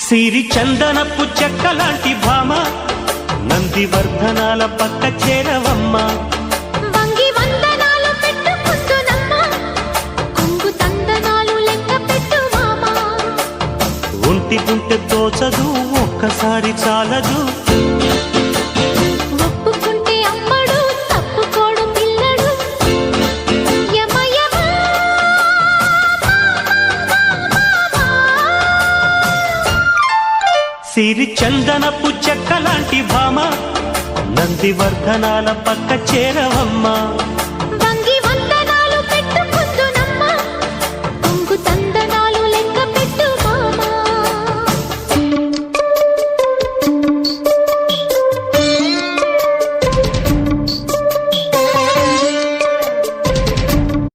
సిరి చందనపు చెక్కలాంటి భామ నందివర్ధనాల పక్క చేరవమ్మ వంగి వందనాలు పెట్టుకుంటున్నమ్మ కొంగు తందనాలు లెక్క పెట్టు మామా ఒంటి గుంటె తోచదు ఒక్కసారి చాలదు ఒప్పుకుంటే అమ్మడు తప్పుకోడు పిల్లడు యమ యమ సిరి చందనపు చెక్కలాంటి భామ నందివర్ధనాల పక్క చేరవమ్మ